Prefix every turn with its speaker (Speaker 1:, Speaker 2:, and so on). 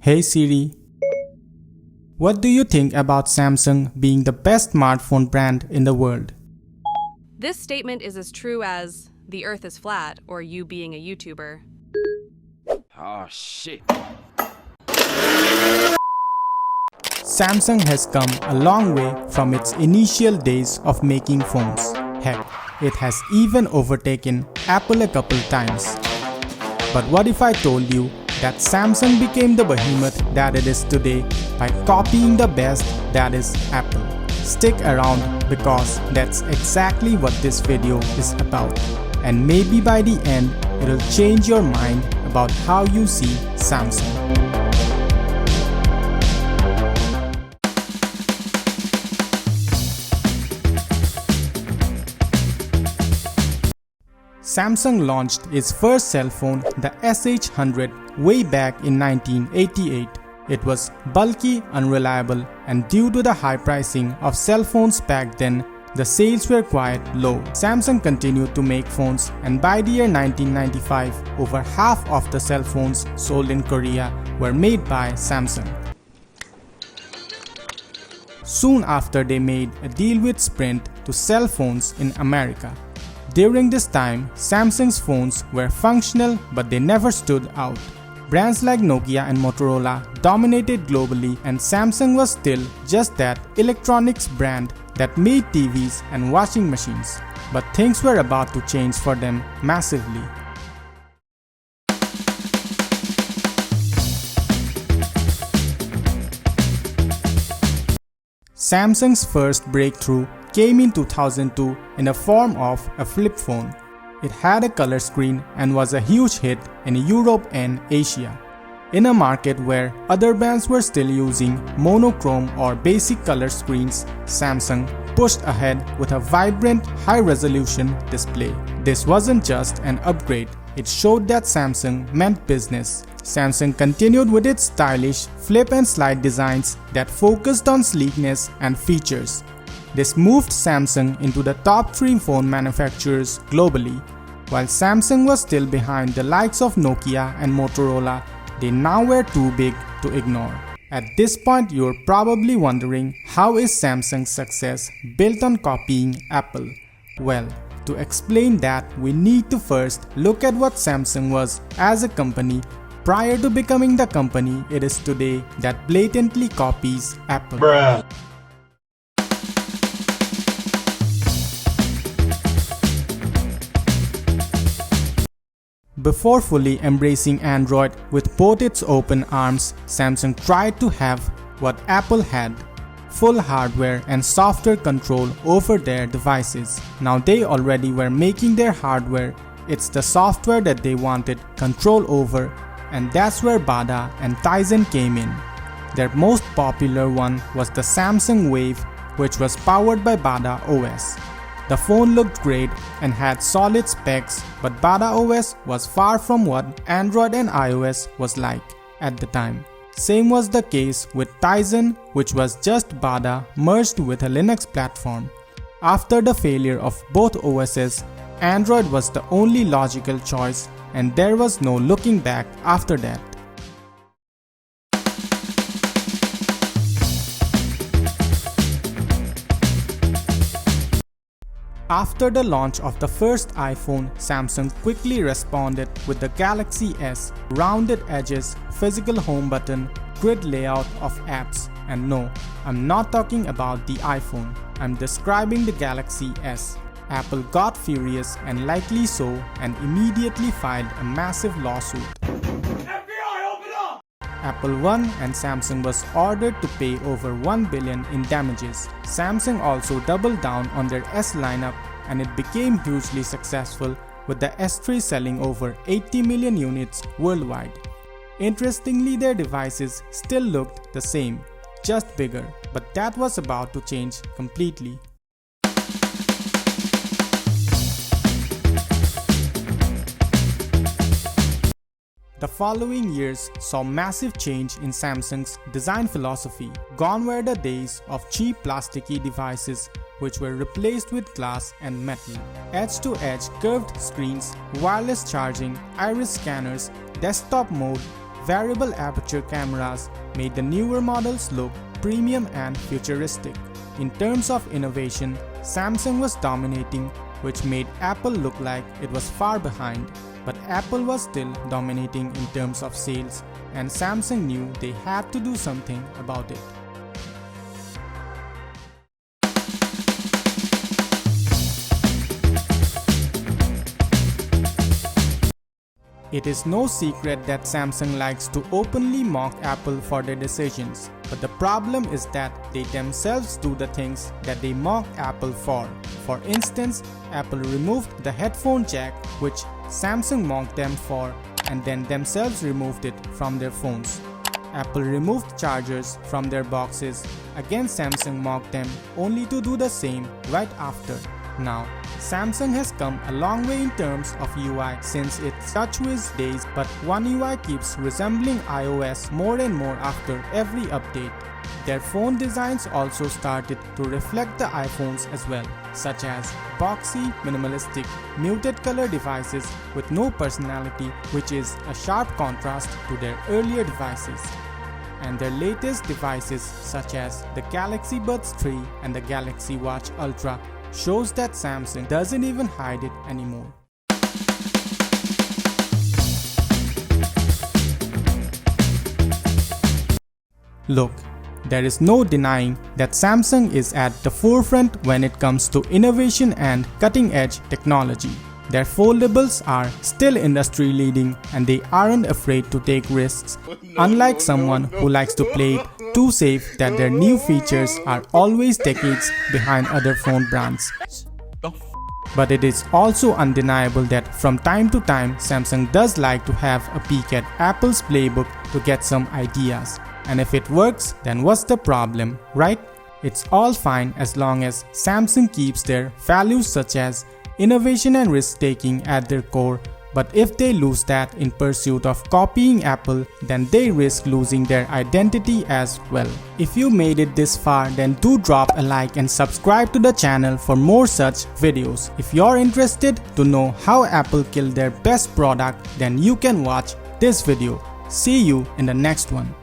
Speaker 1: Hey Siri, what do you think about Samsung being the best smartphone brand in the world?
Speaker 2: This statement is as true as the earth is flat or you being a YouTuber.
Speaker 3: Oh shit.
Speaker 1: Samsung has come a long way from its initial days of making phones. Heck, it has even overtaken Apple a couple times. But what if I told you that Samsung became the behemoth that it is today by copying the best, that is Apple? Stick around because that's exactly what this video is about. And maybe by the end, it'll change your mind about how you see Samsung. Samsung launched its first cell phone, the SH100, way back in 1988. It was bulky, unreliable, and due to the high pricing of cell phones back then, the sales were quite low. Samsung continued to make phones, and by the year 1995, over half of the cell phones sold in Korea were made by Samsung. Soon after, they made a deal with Sprint to sell phones in America. During this time, Samsung's phones were functional, but they never stood out. Brands like Nokia and Motorola dominated globally, and Samsung was still just that electronics brand that made TVs and washing machines. But things were about to change for them massively. Samsung's first breakthrough came in 2002 in the form of a flip phone. It had a color screen and was a huge hit in Europe and Asia. In a market where other brands were still using monochrome or basic color screens, Samsung pushed ahead with a vibrant, high-resolution display. This wasn't just an upgrade, it showed that Samsung meant business. Samsung continued with its stylish flip and slide designs that focused on sleekness and features. This moved Samsung into the top 3 phone manufacturers globally. While Samsung was still behind the likes of Nokia and Motorola, they now were too big to ignore. At this point, you're probably wondering, how is Samsung's success built on copying Apple? Well, to explain that, we need to first look at what Samsung was as a company prior to becoming the company it is today that blatantly copies Apple.
Speaker 4: Bruh.
Speaker 1: Before fully embracing Android with both its open arms, Samsung tried to have what Apple had: full hardware and software control over their devices. Now they already were making their hardware, it's the software that they wanted control over, and that's where WhiteBata and Tizen came in. Their most popular one was the Samsung Wave, which was powered by WhiteBatAOS. The phone looked great and had solid specs, but WhiteBatAOS was far from what Android and iOS was like at the time. Same was the case with Tizen, which was just WhiteBata merged with a Linux platform. After the failure of both OSs, Android was the only logical choice, and there was no looking back after that. After the launch of the first iPhone, Samsung quickly responded with the Galaxy S, rounded edges, physical home button, grid layout of apps. And no, I'm not talking about the iPhone, I'm describing the Galaxy S. Apple got furious, and likely so, and immediately filed a massive lawsuit. Apple won, and Samsung was ordered to pay over $1 billion in damages. Samsung also doubled down on their S lineup, and it became hugely successful, with the S3 selling over 80 million units worldwide. Interestingly, their devices still looked the same, just bigger, but that was about to change completely. The following years saw massive change in Samsung's design philosophy. Gone were the days of cheap plasticky devices which were replaced with glass and metal. Edge-to-edge curved screens, wireless charging, iris scanners, desktop mode, variable aperture cameras made the newer models look premium and futuristic. In terms of innovation, Samsung was dominating, which made Apple look like it was far behind. But Apple was still dominating in terms of sales, and Samsung knew they had to do something about it. It is no secret that Samsung likes to openly mock Apple for their decisions, but the problem is that they themselves do the things that they mock Apple for. For instance, Apple removed the headphone jack, which Samsung mocked them for, and then themselves removed it from their phones. Apple removed chargers from their boxes, again Samsung mocked them only to do the same right after. Now, Samsung has come a long way in terms of UI since its TouchWiz days, but One UI keeps resembling iOS more and more after every update. Their phone designs also started to reflect the iPhones as well, such as boxy, minimalistic, muted color devices with no personality, which is a sharp contrast to their earlier devices. And their latest devices such as the Galaxy Buds 3 and the Galaxy Watch Ultra shows that Samsung doesn't even hide it anymore. Look, there is no denying that Samsung is at the forefront when it comes to innovation and cutting-edge technology. Their foldables are still industry leading and they aren't afraid to take risks, unlike someone who likes to play it too safe that their new features are always decades behind other phone brands. But it is also undeniable that from time to time Samsung does like to have a peek at Apple's playbook to get some ideas. And if it works, then what's the problem, right? It's all fine as long as Samsung keeps their values such as innovation and risk-taking at their core, but if they lose that in pursuit of copying Apple, then they risk losing their identity as well. If you made it this far, then do drop a like and subscribe to the channel for more such videos. If you're interested to know how Apple killed their best product, then you can watch this video. See you in the next one.